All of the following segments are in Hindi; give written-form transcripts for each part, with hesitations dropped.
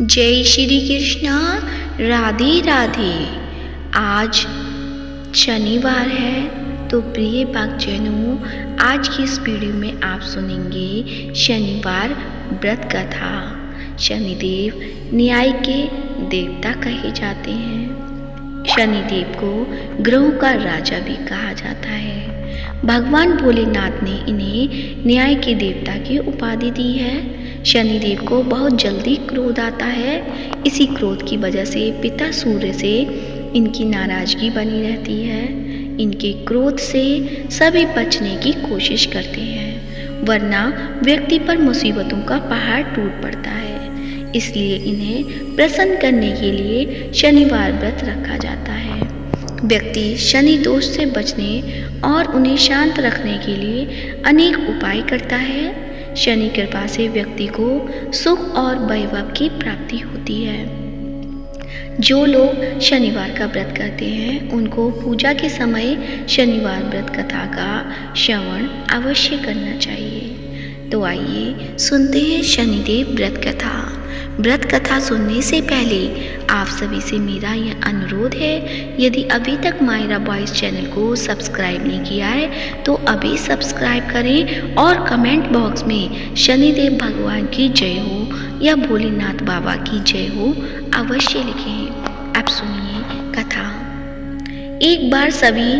जय श्री कृष्णा। राधे राधे। आज शनिवार है तो प्रिय भक्तजनों, आज की इस वीडियो में आप सुनेंगे शनिवार व्रत कथा। शनिदेव न्याय के देवता कहे जाते हैं। शनिदेव को ग्रहों का राजा भी कहा जाता है। भगवान भोलेनाथ ने इन्हें न्याय के देवता की उपाधि दी है। शनिदेव को बहुत जल्दी क्रोध आता है। इसी क्रोध की वजह से पिता सूर्य से इनकी नाराजगी बनी रहती है। इनके क्रोध से सभी बचने की कोशिश करते हैं, वरना व्यक्ति पर मुसीबतों का पहाड़ टूट पड़ता है। इसलिए इन्हें प्रसन्न करने के लिए शनिवार व्रत रखा जाता है। व्यक्ति शनि दोष से बचने और उन्हें शांत रखने के लिए अनेक उपाय करता है। शनि कृपा से व्यक्ति को सुख और वैभव की प्राप्ति होती है। जो लोग शनिवार का व्रत करते हैं उनको पूजा के समय शनिवार व्रत कथा का श्रवण अवश्य करना चाहिए। तो आइए सुनते हैं शनिदेव व्रत कथा। व्रत कथा सुनने से पहले आप सभी से मेरा यह अनुरोध है, यदि अभी तक मायरा बॉयज़ चैनल को सब्सक्राइब नहीं किया है तो अभी सब्सक्राइब करें और कमेंट बॉक्स में शनिदेव भगवान की जय हो या भोलेनाथ बाबा की जय हो अवश्य लिखें। अब सुनिए कथा। एक बार सभी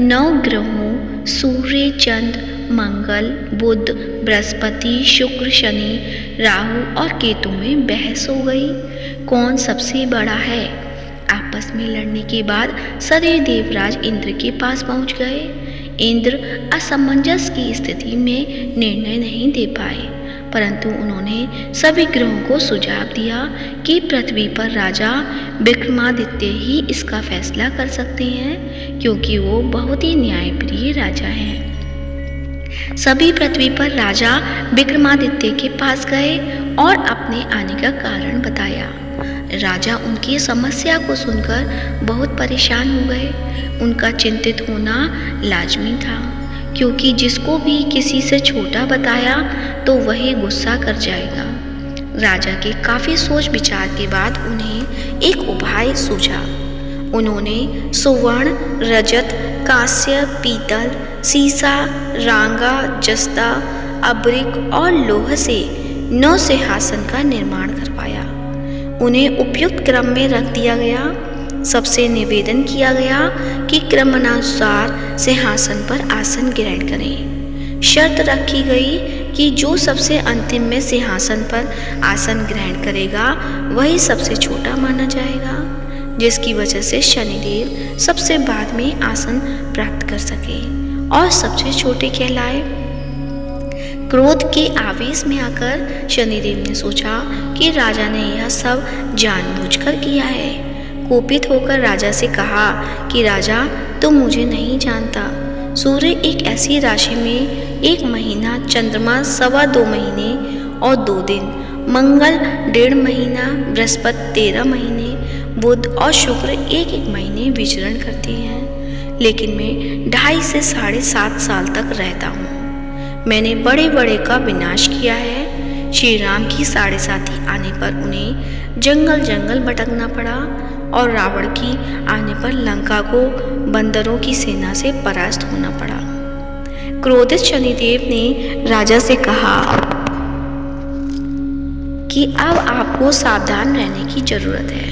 9 ग्रहों सूर्य, चंद्र, मंगल, बुध, बृहस्पति, शुक्र, शनि, राहु और केतु में बहस हो गई, कौन सबसे बड़ा है। आपस में लड़ने के बाद सदैव देवराज इंद्र के पास पहुंच गए। इंद्र असमंजस की स्थिति में निर्णय नहीं दे पाए, परंतु उन्होंने सभी ग्रहों को सुझाव दिया कि पृथ्वी पर राजा विक्रमादित्य ही इसका फैसला कर सकते हैं, क्योंकि वो बहुत ही न्यायप्रिय राजा हैं। सभी पृथ्वी पर राजा विक्रमादित्य के पास गए और अपने आने का कारण बताया। राजा उनकी समस्या को सुनकर बहुत परेशान हो गए। उनका चिंतित होना लाजमी था, क्योंकि जिसको भी किसी से छोटा बताया तो वही गुस्सा कर जाएगा। राजा के काफी सोच विचार के बाद उन्हें एक उपाय सूझा। उन्होंने सुवर्ण, रजत, कांस्य, पीतल, सीसा, रांगा, जस्ता, अब्रिक और लोह से 9 सिंहासन का निर्माण करवाया। उन्हें उपयुक्त क्रम में रख दिया गया। सबसे निवेदन किया गया कि क्रमानुसार सिंहासन पर आसन ग्रहण करें। शर्त रखी गई कि जो सबसे अंतिम में सिंहासन पर आसन ग्रहण करेगा वही सबसे छोटा माना जाएगा, जिसकी वजह से शनिदेव सबसे बाद में आसन प्राप्त कर सके और सबसे छोटे कहलाए। क्रोध के आवेश में आकर शनिदेव ने सोचा कि राजा ने यह सब जानबूझकर किया है। कोपित होकर राजा से कहा कि राजा, तुम मुझे नहीं जानता। सूर्य एक ऐसी राशि में 1 महीना, चंद्रमा 2.25 महीने और 2 दिन, मंगल 1.5 महीना, बृहस्पति 13 महीने, बुध और शुक्र 1-1 महीने विचरण करते हैं, लेकिन मैं 2.5 से 7.5 साल तक रहता हूँ। मैंने बड़े बड़े का विनाश किया है। श्री राम की 7.5 आने पर उन्हें जंगल जंगल भटकना पड़ा और रावण की आने पर लंका को बंदरों की सेना से परास्त होना पड़ा। क्रोधित शनिदेव ने राजा से कहा कि अब आपको सावधान रहने की जरूरत है।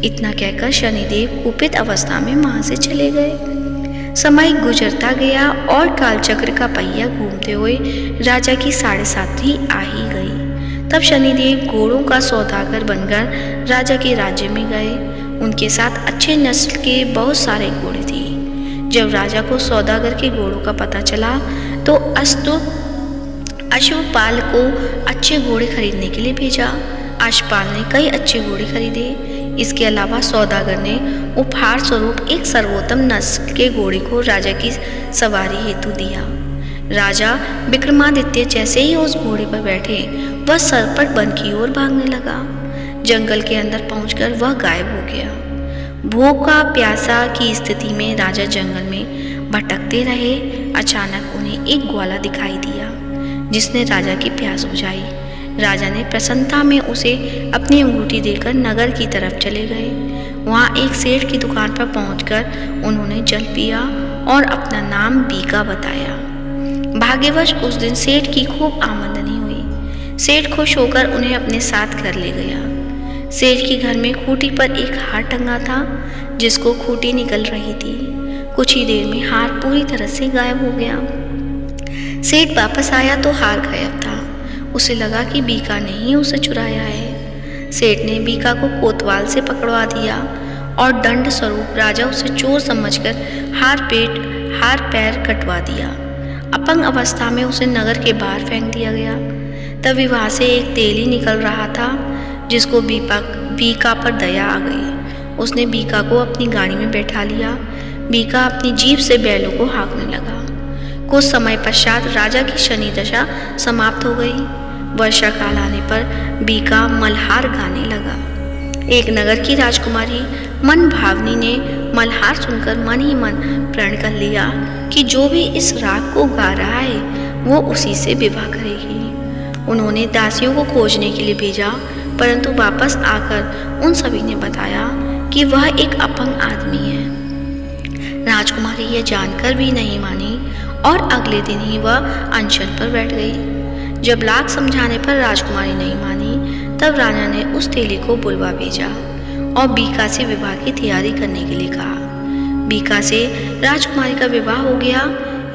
इतना कहकर शनिदेव कुपित अवस्था में वहां से चले गए। समय गुजरता गया और कालचक्र का पहिया घूमते हुए राजा की 7.5 आ ही गई। तब शनिदेव घोड़ों का सौदागर बनकर राजा के राज्य में गए। उनके साथ अच्छे नस्ल के बहुत सारे घोड़े थे। जब राजा को सौदागर के घोड़ों का पता चला तो अश्वपाल को अच्छे घोड़े खरीदने के लिए भेजा। अश्वपाल ने कई अच्छे घोड़े खरीदे। इसके अलावा सौदागर ने उपहार स्वरूप एक सर्वोत्तम नस्ल के घोड़े को राजा की सवारी हेतु दिया। राजा विक्रमादित्य जैसे ही उस घोड़े पर बैठे वह सरपट वन की ओर भागने लगा। जंगल के अंदर पहुंचकर वह गायब हो गया। भूखा प्यासा की स्थिति में राजा जंगल में भटकते रहे। अचानक उन्हें एक ग्वाला दिखाई दिया जिसने राजा की प्यास बुझाई। राजा ने प्रसन्नता में उसे अपनी अंगूठी देकर नगर की तरफ चले गए। वहाँ एक सेठ की दुकान पर पहुंचकर उन्होंने जल पिया और अपना नाम बीका बताया। भाग्यवश उस दिन सेठ की खूब आमदनी हुई। सेठ खुश होकर उन्हें अपने साथ घर ले गया। सेठ के घर में खूंटी पर एक हार टंगा था, जिसको खूंटी निकल रही थी। कुछ ही देर में हार पूरी तरह से गायब हो गया। सेठ वापस आया तो हार गायब था। उसे लगा कि बीका ने ही उसे चुराया है। सेठ ने बीका को कोतवाल से पकड़वा दिया और दंड स्वरूप राजा उसे चोर समझकर हार पैर कटवा दिया। अपंग अवस्था में उसे नगर के बाहर फेंक दिया गया। तभी वहाँ से एक तेली निकल रहा था, जिसको बीका पर दया आ गई। उसने बीका को अपनी गाड़ी में बैठा लिया। बीका अपनी जीभ से बैलों को हाँकने लगा। कुछ समय पश्चात राजा की शनि दशा समाप्त हो गई। वर्षा काल आने पर बीका मल्हार गाने लगा। एक नगर की राजकुमारी मन भावनी ने मल्हार सुनकर मन ही मन प्रण कर लिया कि जो भी इस राग को गा रहा है वो उसी से विवाह करेगी। उन्होंने दासियों को खोजने के लिए भेजा, परंतु वापस आकर उन सभी ने बताया कि वह एक अपंग आदमी है। राजकुमारी यह जानकर भी नहीं मानी और अगले दिन ही वह अनशन पर बैठ गई। जब लाख समझाने पर राजकुमारी नहीं मानी, तब राजा ने उस तेली को बुलवा भेजा और बीका से विवाह की तैयारी करने के लिए कहा। बीका से राजकुमारी का विवाह हो गया।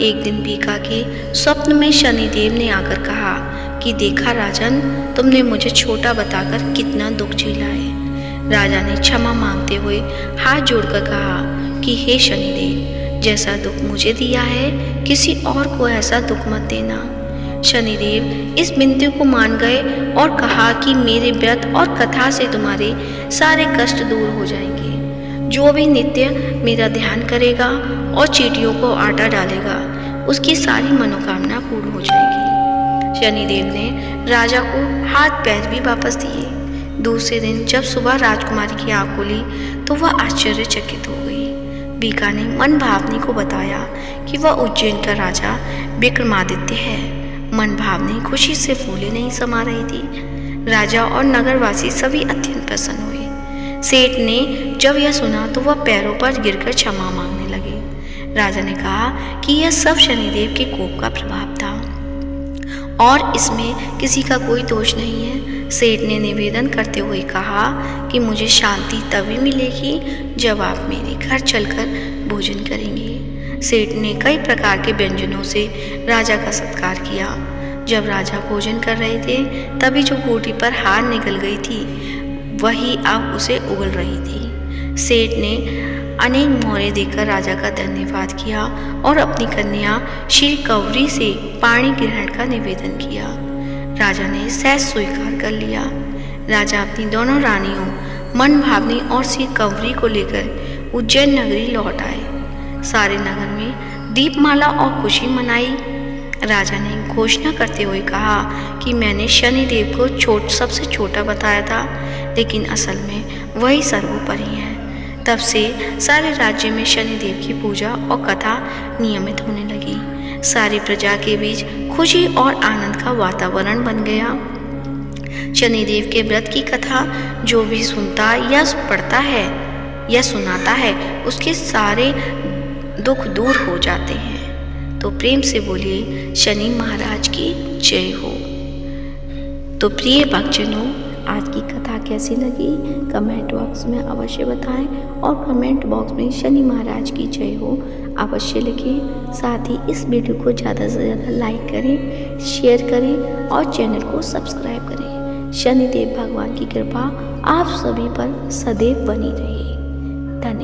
एक दिन बीका के स्वप्न में शनिदेव ने आकर कहा कि देखा राजन, तुमने मुझे छोटा बताकर कितना दुख झेला है। राजा ने क्षमा मांगते हुए हाथ जोड़कर कहा कि हे शनिदेव, जैसा दुख मुझे दिया है किसी और को ऐसा दुख मत देना। शनिदेव इस विनती को मान गए और कहा कि मेरे व्रत और कथा से तुम्हारे सारे कष्ट दूर हो जाएंगे। जो भी नित्य मेरा ध्यान करेगा और चींटियों को आटा डालेगा, उसकी सारी मनोकामना पूर्ण हो जाएगी। शनिदेव ने राजा को हाथ पैर भी वापस दिए। दूसरे दिन जब सुबह राजकुमारी की आँख खुली तो वह आश्चर्यचकित हो गई। बीका ने मन भावनी को बताया कि वह उज्जैन का राजा विक्रमादित्य है। मन भावनी खुशी से फूले नहीं समा रही थी। राजा और नगरवासी सभी अत्यंत प्रसन्न हुए। सेठ ने जब यह सुना तो वह पैरों पर गिरकर क्षमा मांगने लगे। राजा ने कहा कि यह सब शनिदेव के कोप का प्रभाव था और इसमें किसी का कोई दोष नहीं है। सेठ ने निवेदन करते हुए कहा कि मुझे शांति तभी मिलेगी जब आप मेरे घर चलकर भोजन करेंगे। सेठ ने कई प्रकार के व्यंजनों से राजा का सत्कार किया। जब राजा भोजन कर रहे थे तभी जो खूंटी पर हार निकल गई थी वही अब उसे उगल रही थी। सेठ ने अनेक मोहरे देकर राजा का धन्यवाद किया और अपनी कन्या श्री कौरी से पाणी ग्रहण का निवेदन किया। राजा ने सहज स्वीकार कर लिया। राजा अपनी दोनों रानियों मन भावनी और श्री कौरी को लेकर उज्जैन नगरी लौट आए। सारे नगर में दीपमाला और खुशी मनाई। राजा ने घोषणा करते हुए कहा कि मैंने शनिदेव को सबसे छोटा बताया था, लेकिन असल में वही सर्वोपरि है। तब से सारे राज्य में शनिदेव की पूजा और कथा नियमित होने लगी। सारी प्रजा के बीच खुशी और आनंद का वातावरण बन गया। शनिदेव के व्रत की कथा जो भी सुनता या पढ़ता है या सुनाता है उसके सारे दुख दूर हो जाते हैं। तो प्रेम से बोलिए शनि महाराज की जय हो। तो प्रिय भक्तजनों, आज की कथा कैसी लगी कमेंट बॉक्स में अवश्य बताएं और कमेंट बॉक्स में शनि महाराज की जय हो अवश्य लिखें। साथ ही इस वीडियो को ज़्यादा से ज़्यादा लाइक करें, शेयर करें और चैनल को सब्सक्राइब करें। शनिदेव भगवान की कृपा आप सभी पर सदैव बनी रहे।